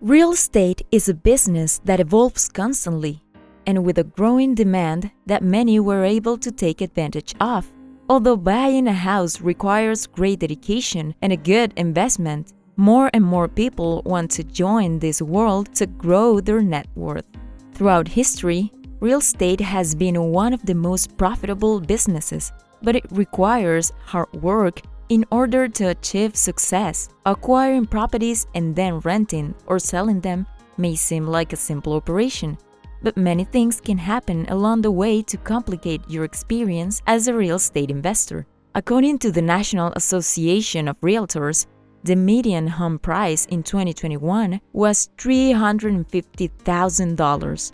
Real estate is a business that evolves constantly, and with a growing demand that many were able to take advantage of. Although buying a house requires great dedication and a good investment, more and more people want to join this world to grow their net worth. Throughout history, real estate has been one of the most profitable businesses, but it requires hard work in order to achieve success. Acquiring properties and then renting or selling them may seem like a simple operation, but many things can happen along the way to complicate your experience as a real estate investor. According to the National Association of Realtors, the median home price in 2021 was $350,000.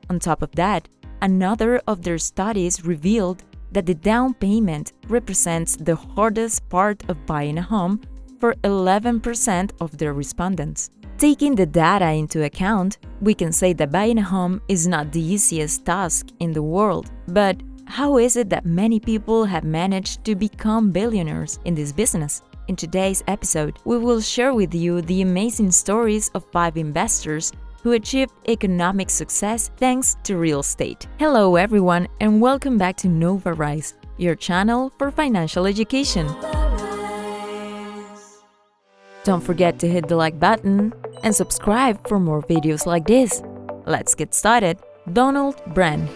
On top of that, another of their studies revealed that the down payment represents the hardest part of buying a home for 11% of their respondents. Taking the data into account, we can say that buying a home is not the easiest task in the world. But how is it that many people have managed to become billionaires in this business? In today's episode, we will share with you the amazing stories of 5 investors who achieved economic success thanks to real estate. Hello everyone, and welcome back to Novarise, your channel for financial education. Don't forget to hit the like button and subscribe for more videos like this. Let's get started. Donald Bren.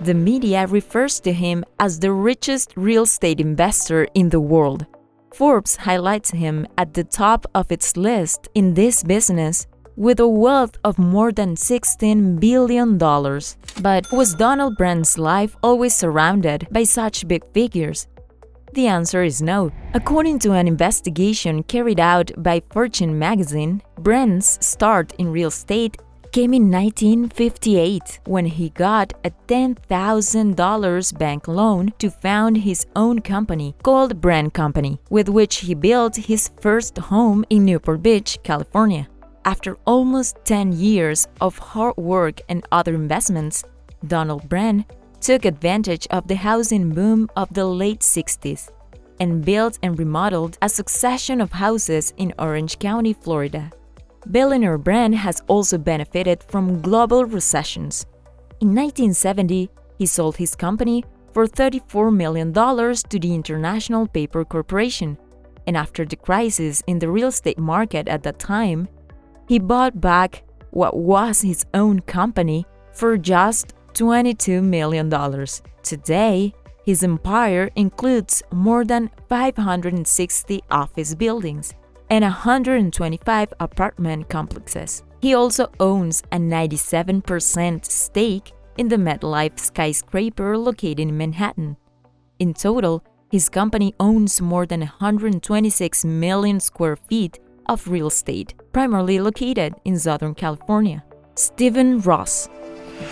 The media refers to him as the richest real estate investor in the world. Forbes highlights him at the top of its list in this business with a wealth of more than $16 billion. But was Donald Bren's life always surrounded by such big figures? The answer is no. According to an investigation carried out by Fortune magazine, Bren's start in real estate came in 1958 when he got a $10,000 bank loan to found his own company called Bren Company, with which he built his first home in Newport Beach, California. After almost 10 years of hard work and other investments, Donald Bren took advantage of the housing boom of the late 60s and built and remodeled a succession of houses in Orange County, Florida. Billionaire Bren has also benefited from global recessions. In 1970, he sold his company for $34 million to the International Paper Corporation, and after the crisis in the real estate market at that time, he bought back what was his own company for just $22 million. Today, his empire includes more than 560 office buildings and 125 apartment complexes. He also owns a 97% stake in the MetLife skyscraper located in Manhattan. In total, his company owns more than 126 million square feet of real estate, primarily located in Southern California. Stephen Ross.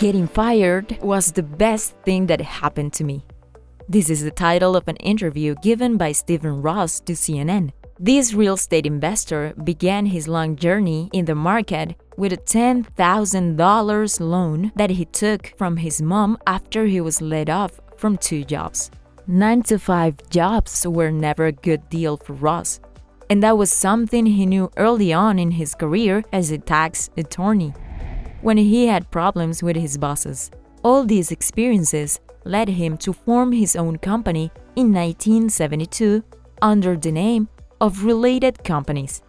Getting fired was the best thing that happened to me. This is the title of an interview given by Stephen Ross to CNN. This real estate investor began his long journey in the market with a $10,000 loan that he took from his mom after he was laid off from 2 jobs. 9-to-5 jobs were never a good deal for Ross, and that was something he knew early on in his career as a tax attorney, when he had problems with his bosses. All these experiences led him to form his own company in 1972 under the name of Related Companies,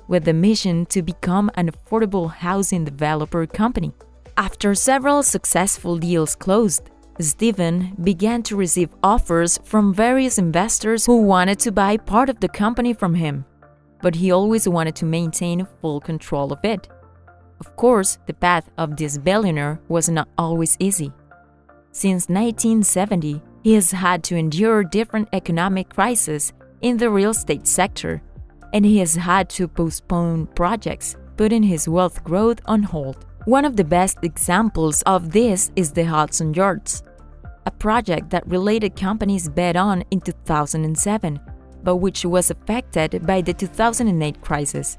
with the mission to become an affordable housing developer company. After several successful deals closed, Stephen began to receive offers from various investors who wanted to buy part of the company from him, but he always wanted to maintain full control of it. Of course, the path of this billionaire was not always easy. Since 1970, he has had to endure different economic crises in the real estate sector, and he has had to postpone projects, putting his wealth growth on hold. One of the best examples of this is the Hudson Yards, a project that Related Companies bet on in 2007, but which was affected by the 2008 crisis.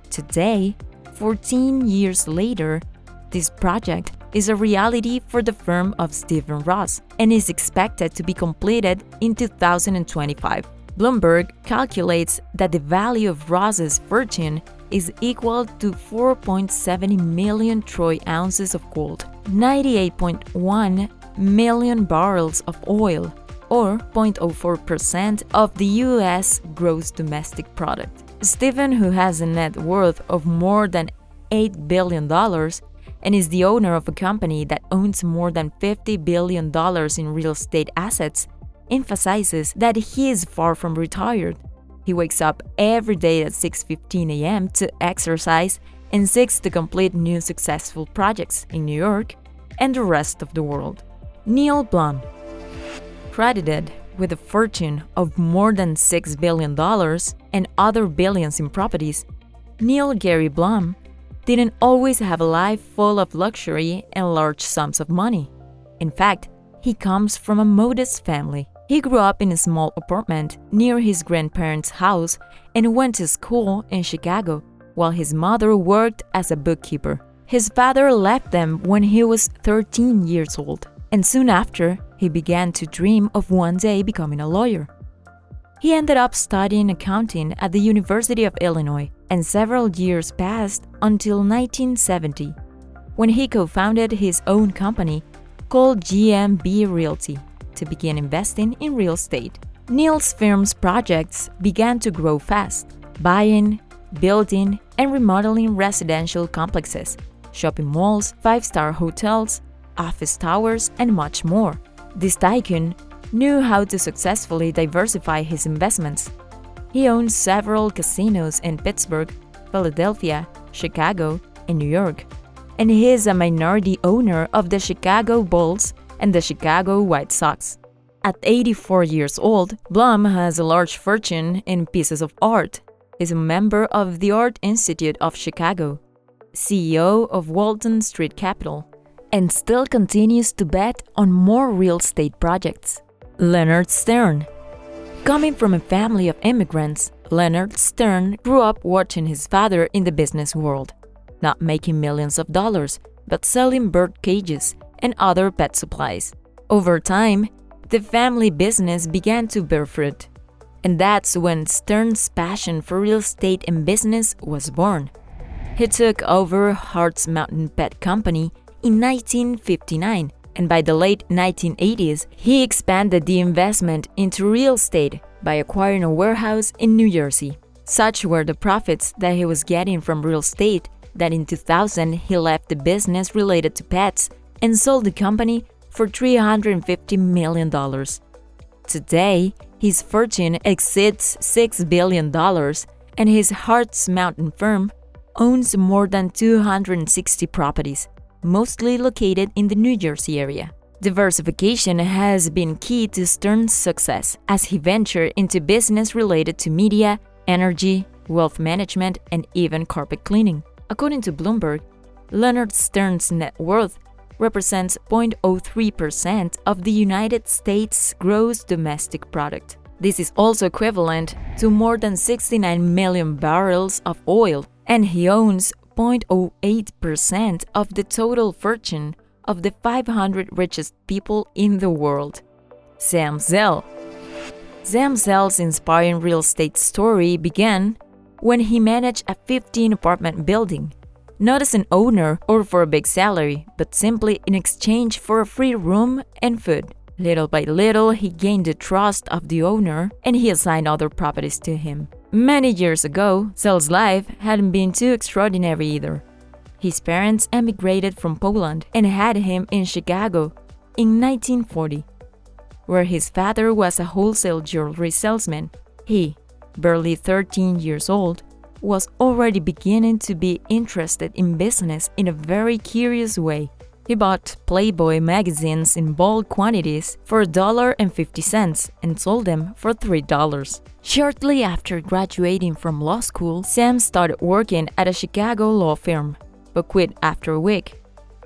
Today, 14 years later, this project is a reality for the firm of Stephen Ross and is expected to be completed in 2025. Bloomberg calculates that the value of Ross's fortune is equal to 4.70 million troy ounces of gold, 98.1 million barrels of oil, or 0.04% of the U.S. gross domestic product. Stephen, who has a net worth of more than $8 billion and is the owner of a company that owns more than $50 billion in real estate assets, emphasizes that he is far from retired. He wakes up every day at 6:15 a.m. to exercise and seeks to complete new successful projects in New York and the rest of the world. Neil Bluhm, credited with a fortune of more than $6 billion and other billions in properties, Neil Gary Bluhm didn't always have a life full of luxury and large sums of money. In fact, he comes from a modest family. He grew up in a small apartment near his grandparents' house and went to school in Chicago, while his mother worked as a bookkeeper. His father left them when he was 13 years old, and soon after, he began to dream of one day becoming a lawyer. He ended up studying accounting at the University of Illinois, and several years passed until 1970, when he co-founded his own company called GMB Realty to begin investing in real estate. Neil's firm's projects began to grow fast, buying, building, and remodeling residential complexes, shopping malls, five-star hotels, office towers, and much more. This tycoon knew how to successfully diversify his investments. He owns several casinos in Pittsburgh, Philadelphia, Chicago, and New York, and he is a minority owner of the Chicago Bulls and the Chicago White Sox. At 84 years old, Bluhm has a large fortune in pieces of art. He's a member of the Art Institute of Chicago, CEO of Walton Street Capital, and still continues to bet on more real estate projects. Leonard Stern. Coming from a family of immigrants, Leonard Stern grew up watching his father in the business world, not making millions of dollars, but selling bird cages and other pet supplies. Over time, the family business began to bear fruit, and that's when Stern's passion for real estate and business was born. He took over Hart's Mountain Pet Company in 1959, and by the late 1980s, he expanded the investment into real estate by acquiring a warehouse in New Jersey. Such were the profits that he was getting from real estate that in 2000 he left the business related to pets and sold the company for $350 million. Today, his fortune exceeds $6 billion, and his Hart's Mountain firm owns more than 260 properties, mostly located in the New Jersey area. Diversification has been key to Stern's success as he ventured into business related to media, energy, wealth management, and even carpet cleaning. According to Bloomberg, Leonard Stern's net worth represents 0.03% of the United States gross domestic product. This is also equivalent to more than 69 million barrels of oil, and he owns 0.08% of the total fortune of the 500 richest people in the world. Sam Zell. Sam Zell's inspiring real estate story began when he managed a 15-apartment building, not as an owner or for a big salary, but simply in exchange for a free room and food. Little by little, he gained the trust of the owner, and he assigned other properties to him. Many years ago, Zell's life hadn't been too extraordinary either. His parents emigrated from Poland and had him in Chicago in 1940, where his father was a wholesale jewelry salesman. He, barely 13 years old, was already beginning to be interested in business in a very curious way. He bought Playboy magazines in bulk quantities for $1.50 and sold them for $3. Shortly after graduating from law school, Sam started working at a Chicago law firm, but quit after a week.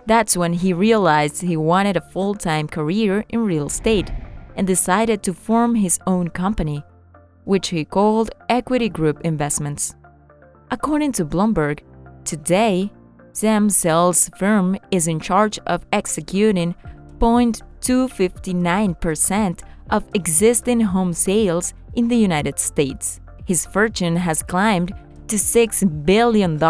That's when he realized he wanted a full-time career in real estate and decided to form his own company, which he called Equity Group Investments. According to Bloomberg, today, Sam Zell's firm is in charge of executing 0.259% of existing home sales in the United States. His fortune has climbed to $6 billion.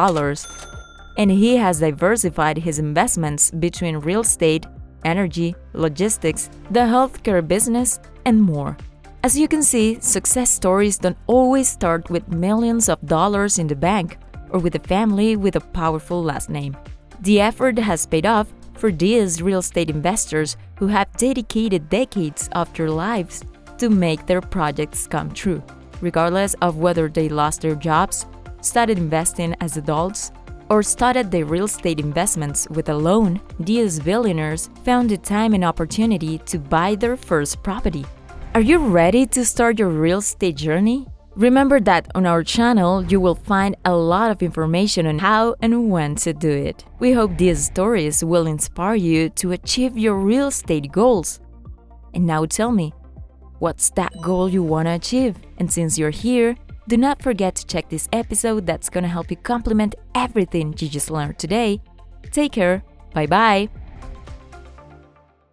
And he has diversified his investments between real estate, energy, logistics, the healthcare business, and more. As you can see, success stories don't always start with millions of dollars in the bank or with a family with a powerful last name. The effort has paid off for these real estate investors who have dedicated decades of their lives to make their projects come true. Regardless of whether they lost their jobs, started investing as adults, or started their real estate investments with a loan, these billionaires found the time and opportunity to buy their first property. Are you ready to start your real estate journey? Remember that on our channel, you will find a lot of information on how and when to do it. We hope these stories will inspire you to achieve your real estate goals. And now tell me, what's that goal you want to achieve? And since you're here, do not forget to check this episode that's gonna help you complement everything you just learned today. Take care. Bye-bye.